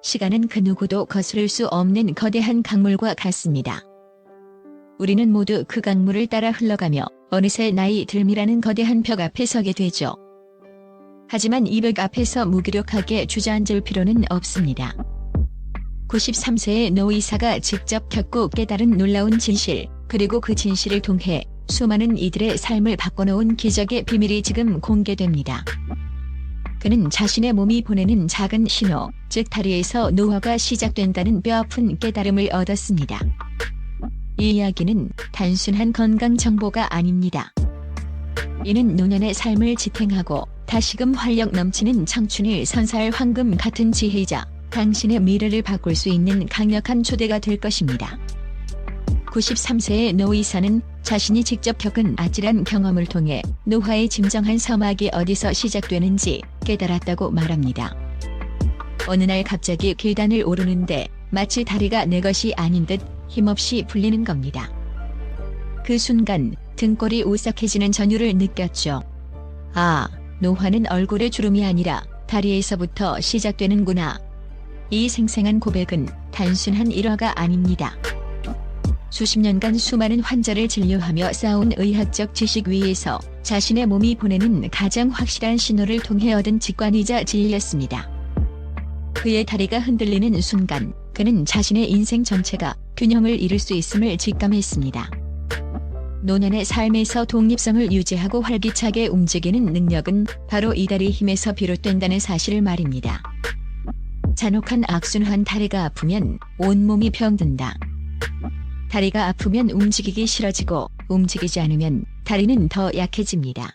시간은 그 누구도 거스를 수 없는 거대한 강물과 같습니다. 우리는 모두 그 강물을 따라 흘러가며 어느새 나이 들미라는 거대한 벽 앞에 서게 되죠. 하지만 이 벽 앞에서 무기력하게 주저앉을 필요는 없습니다. 93세의 노 의사가 직접 겪고 깨달은 놀라운 진실, 그리고 그 진실을 통해 수많은 이들의 삶을 바꿔놓은 기적의 비밀이 지금 공개됩니다. 그는 자신의 몸이 보내는 작은 신호, 즉 다리에서 노화가 시작된다는 뼈아픈 깨달음을 얻었습니다. 이 이야기는 단순한 건강 정보가 아닙니다. 이는 노년의 삶을 지탱하고 다시금 활력 넘치는 청춘을 선사할 황금 같은 지혜이자 당신의 미래를 바꿀 수 있는 강력한 초대가 될 것입니다. 93세의 노 의사는 자신이 직접 겪은 아찔한 경험을 통해 노화의 진정한 서막이 어디서 시작되는지 깨달았다고 말합니다. 어느 날 갑자기 계단을 오르는데 마치 다리가 내 것이 아닌 듯 힘없이 풀리는 겁니다. 그 순간 등골이 오싹해지는 전율을 느꼈죠. 아, 노화는 얼굴의 주름이 아니라 다리에서부터 시작되는구나. 이 생생한 고백은 단순한 일화가 아닙니다. 수십 년간 수많은 환자를 진료하며 쌓아온 의학적 지식 위에서 자신의 몸이 보내는 가장 확실한 신호를 통해 얻은 직관이자 진리였습니다. 그의 다리가 흔들리는 순간 그는 자신의 인생 전체가 균형을 잃을 수 있음을 직감했습니다. 노년의 삶에서 독립성을 유지하고 활기차게 움직이는 능력은 바로 이 다리 힘에서 비롯된다는 사실을 말입니다. 잔혹한 악순환. 다리가 아프면 온몸이 병든다. 다리가 아프면 움직이기 싫어지고 움직이지 않으면 다리는 더 약해집니다.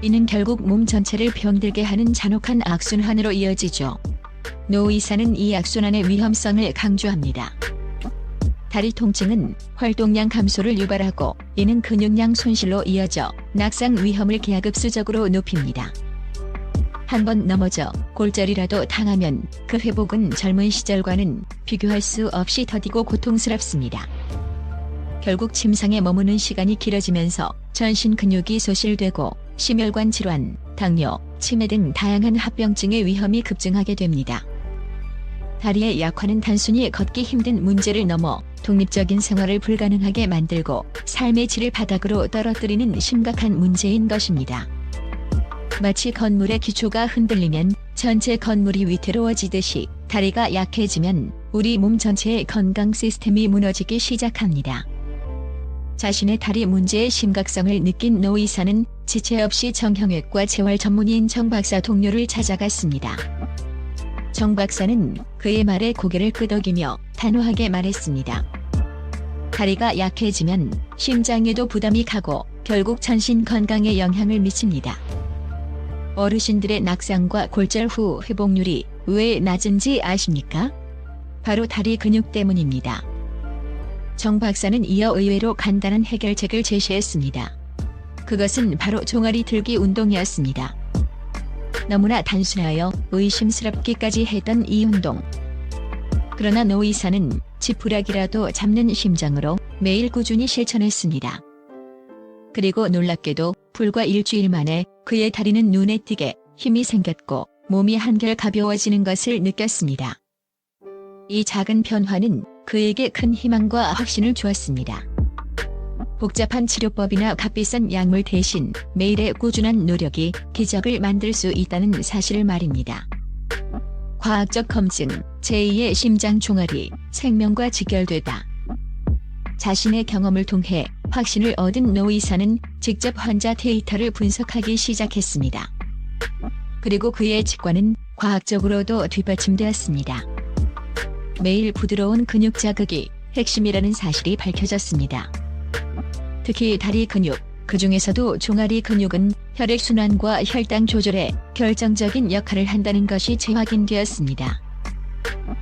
이는 결국 몸 전체를 병들게 하는 잔혹한 악순환으로 이어지죠. 노 의사는 이 악순환의 위험성을 강조합니다. 다리 통증은 활동량 감소를 유발하고 이는 근육량 손실로 이어져 낙상 위험을 기하급수적으로 높입니다. 한번 넘어져 골절이라도 당하면 그 회복은 젊은 시절과는 비교할 수 없이 더디고 고통스럽습니다. 결국 침상에 머무는 시간이 길어지면서 전신 근육이 소실되고 심혈관 질환, 당뇨, 치매 등 다양한 합병증의 위험이 급증하게 됩니다. 다리의 약화는 단순히 걷기 힘든 문제를 넘어 독립적인 생활을 불가능하게 만들고 삶의 질을 바닥으로 떨어뜨리는 심각한 문제인 것입니다. 마치 건물의 기초가 흔들리면 전체 건물이 위태로워지듯이 다리가 약해지면 우리 몸 전체의 건강 시스템이 무너지기 시작합니다. 자신의 다리 문제의 심각성을 느낀 노 의사는 지체 없이 정형외과 재활 전문의인 정 박사 동료를 찾아갔습니다. 정 박사는 그의 말에 고개를 끄덕이며 단호하게 말했습니다. 다리가 약해지면 심장에도 부담이 가고 결국 전신 건강에 영향을 미칩니다. 어르신들의 낙상과 골절 후 회복률이 왜 낮은지 아십니까? 바로 다리 근육 때문입니다. 정 박사는 이어 의외로 간단한 해결책을 제시했습니다. 그것은 바로 종아리 들기 운동이었습니다. 너무나 단순하여 의심스럽기까지 했던 이 운동. 그러나 노 의사는 지푸라기라도 잡는 심정으로 매일 꾸준히 실천했습니다. 그리고 놀랍게도 불과 일주일 만에 그의 다리는 눈에 띄게 힘이 생겼고 몸이 한결 가벼워지는 것을 느꼈습니다. 이 작은 변화는 그에게 큰 희망과 확신을 주었습니다. 복잡한 치료법이나 값비싼 약물 대신 매일의 꾸준한 노력이 기적을 만들 수 있다는 사실을 말입니다. 과학적 검증, 제2의 심장 종아리, 생명과 직결되다. 자신의 경험을 통해 확신을 얻은 노 의사는 직접 환자 데이터를 분석하기 시작했습니다. 그리고 그의 직관은 과학적으로도 뒷받침되었습니다. 매일 부드러운 근육 자극이 핵심이라는 사실이 밝혀졌습니다. 특히 다리 근육, 그 중에서도 종아리 근육은 혈액순환과 혈당 조절에 결정적인 역할을 한다는 것이 재확인되었습니다.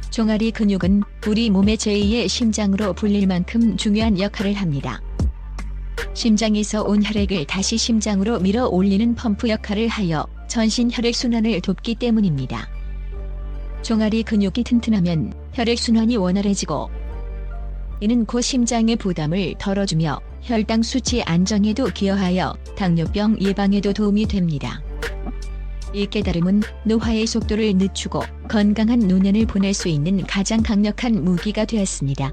종아리 근육은 우리 몸의 제2의 심장으로 불릴 만큼 중요한 역할을 합니다. 심장에서 온 혈액을 다시 심장으로 밀어 올리는 펌프 역할을 하여 전신 혈액순환을 돕기 때문입니다. 종아리 근육이 튼튼하면 혈액순환이 원활해지고 이는 곧 심장의 부담을 덜어주며 혈당 수치 안정에도 기여하여 당뇨병 예방에도 도움이 됩니다. 이 깨달음은 노화의 속도를 늦추고 건강한 노년을 보낼 수 있는 가장 강력한 무기가 되었습니다.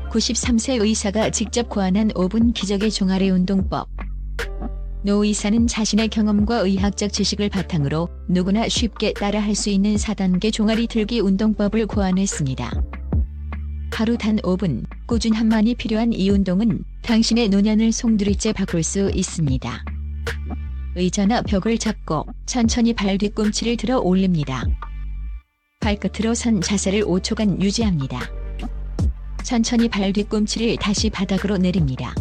93세 의사가 직접 고안한 5분 기적의 종아리 운동법. 노 의사는 자신의 경험과 의학적 지식을 바탕으로 누구나 쉽게 따라할 수 있는 4단계 종아리 들기 운동법을 고안했습니다. 하루 단 5분, 꾸준함만이 필요한 이 운동은 당신의 노년을 송두리째 바꿀 수 있습니다. 의자나 벽을 잡고 천천히 발 뒤꿈치를 들어 올립니다. 발끝으로 선 자세를 5초간 유지합니다. 천천히 발 뒤꿈치를 다시 바닥으로 내립니다.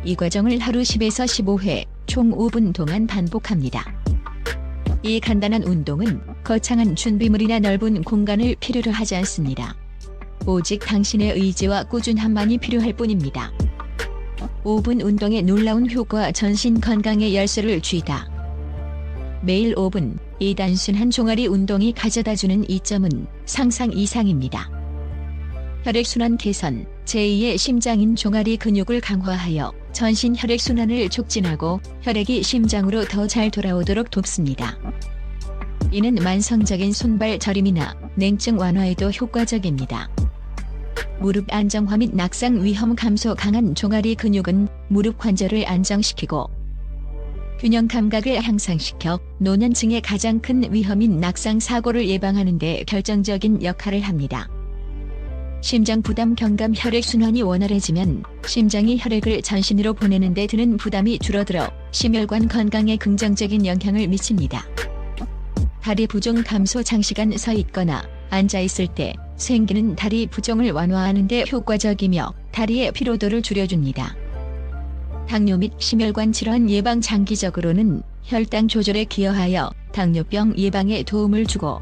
이 과정을 하루 10에서 15회, 총 5분 동안 반복합니다. 이 간단한 운동은 거창한 준비물이나 넓은 공간을 필요로 하지 않습니다. 오직 당신의 의지와 꾸준함만이 필요할 뿐입니다. 5분 운동의 놀라운 효과. 전신 건강의 열쇠를 쥐다. 매일 5분, 이 단순한 종아리 운동이 가져다주는 이점은 상상 이상입니다. 혈액순환 개선, 제2의 심장인 종아리 근육을 강화하여 전신 혈액순환을 촉진하고 혈액이 심장으로 더 잘 돌아오도록 돕습니다. 이는 만성적인 손발 저림이나 냉증 완화에도 효과적입니다. 무릎 안정화 및 낙상 위험 감소. 강한 종아리 근육은 무릎 관절을 안정시키고 균형 감각을 향상시켜 노년층의 가장 큰 위험인 낙상 사고를 예방하는 데 결정적인 역할을 합니다. 심장 부담 경감. 혈액순환이 원활해지면 심장이 혈액을 전신으로 보내는 데 드는 부담이 줄어들어 심혈관 건강에 긍정적인 영향을 미칩니다. 다리 부종 감소. 장시간 서 있거나 앉아 있을 때 생기는 다리 부종을 완화하는 데 효과적이며 다리의 피로도를 줄여줍니다. 당뇨 및 심혈관 질환 예방. 장기적으로는 혈당 조절에 기여하여 당뇨병 예방에 도움을 주고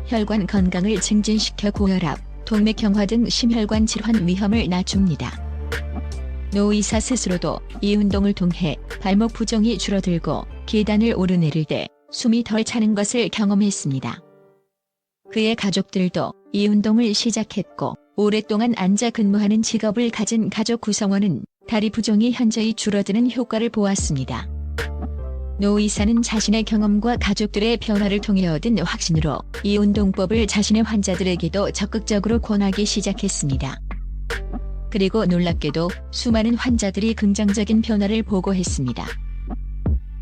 혈관 건강을 증진시켜 고혈압, 동맥경화 등 심혈관 질환 위험을 낮춥니다. 노 의사 스스로도 이 운동을 통해 발목 부종이 줄어들고 계단을 오르내릴 때 숨이 덜 차는 것을 경험했습니다. 그의 가족들도 이 운동을 시작했고 오랫동안 앉아 근무하는 직업을 가진 가족 구성원은 다리 부종이 현저히 줄어드는 효과를 보았습니다. 노 의사는 자신의 경험과 가족들의 변화를 통해 얻은 확신으로 이 운동법을 자신의 환자들에게도 적극적으로 권하기 시작했습니다. 그리고 놀랍게도 수많은 환자들이 긍정적인 변화를 보고했습니다.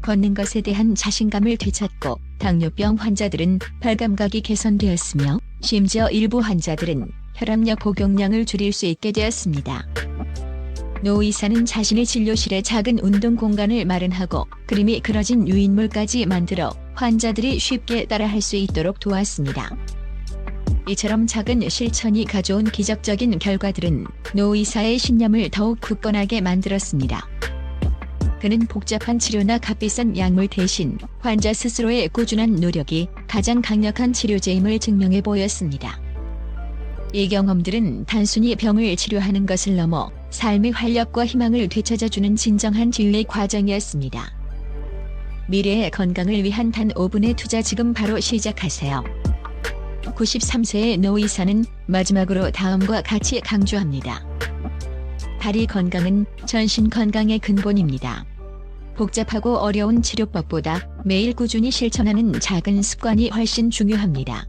걷는 것에 대한 자신감을 되찾고 당뇨병 환자들은 발감각이 개선되었으며 심지어 일부 환자들은 혈압약 복용량을 줄일 수 있게 되었습니다. 노 의사는 자신의 진료실에 작은 운동 공간을 마련하고 그림이 그려진 유인물까지 만들어 환자들이 쉽게 따라할 수 있도록 도왔습니다. 이처럼 작은 실천이 가져온 기적적인 결과들은 노 의사의 신념을 더욱 굳건하게 만들었습니다. 그는 복잡한 치료나 값비싼 약물 대신 환자 스스로의 꾸준한 노력이 가장 강력한 치료제임을 증명해 보였습니다. 이 경험들은 단순히 병을 치료하는 것을 넘어 삶의 활력과 희망을 되찾아주는 진정한 치유의 과정이었습니다. 미래의 건강을 위한 단 5분의 투자. 지금 바로 시작하세요. 93세의 노 의사는 마지막으로 다음과 같이 강조합니다. 다리 건강은 전신 건강의 근본입니다. 복잡하고 어려운 치료법보다 매일 꾸준히 실천하는 작은 습관이 훨씬 중요합니다.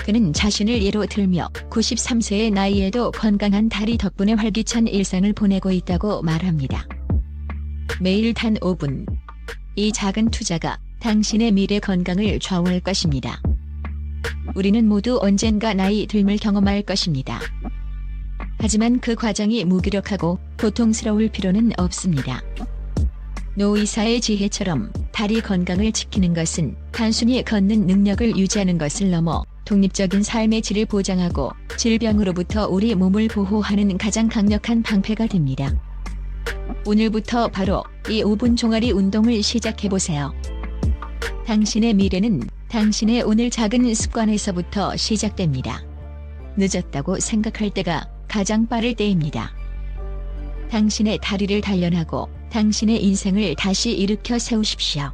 그는 자신을 예로 들며 93세의 나이에도 건강한 다리 덕분에 활기찬 일상을 보내고 있다고 말합니다. 매일 단 5분. 이 작은 투자가 당신의 미래 건강을 좌우할 것입니다. 우리는 모두 언젠가 나이 듦을 경험할 것입니다. 하지만 그 과정이 무기력하고 고통스러울 필요는 없습니다. 노 의사의 지혜처럼 다리 건강을 지키는 것은 단순히 걷는 능력을 유지하는 것을 넘어 독립적인 삶의 질을 보장하고 질병으로부터 우리 몸을 보호하는 가장 강력한 방패가 됩니다. 오늘부터 바로 이 5분 종아리 운동을 시작해보세요. 당신의 미래는 당신의 오늘 작은 습관에서부터 시작됩니다. 늦었다고 생각할 때가 가장 빠를 때입니다. 당신의 다리를 단련하고 당신의 인생을 다시 일으켜 세우십시오.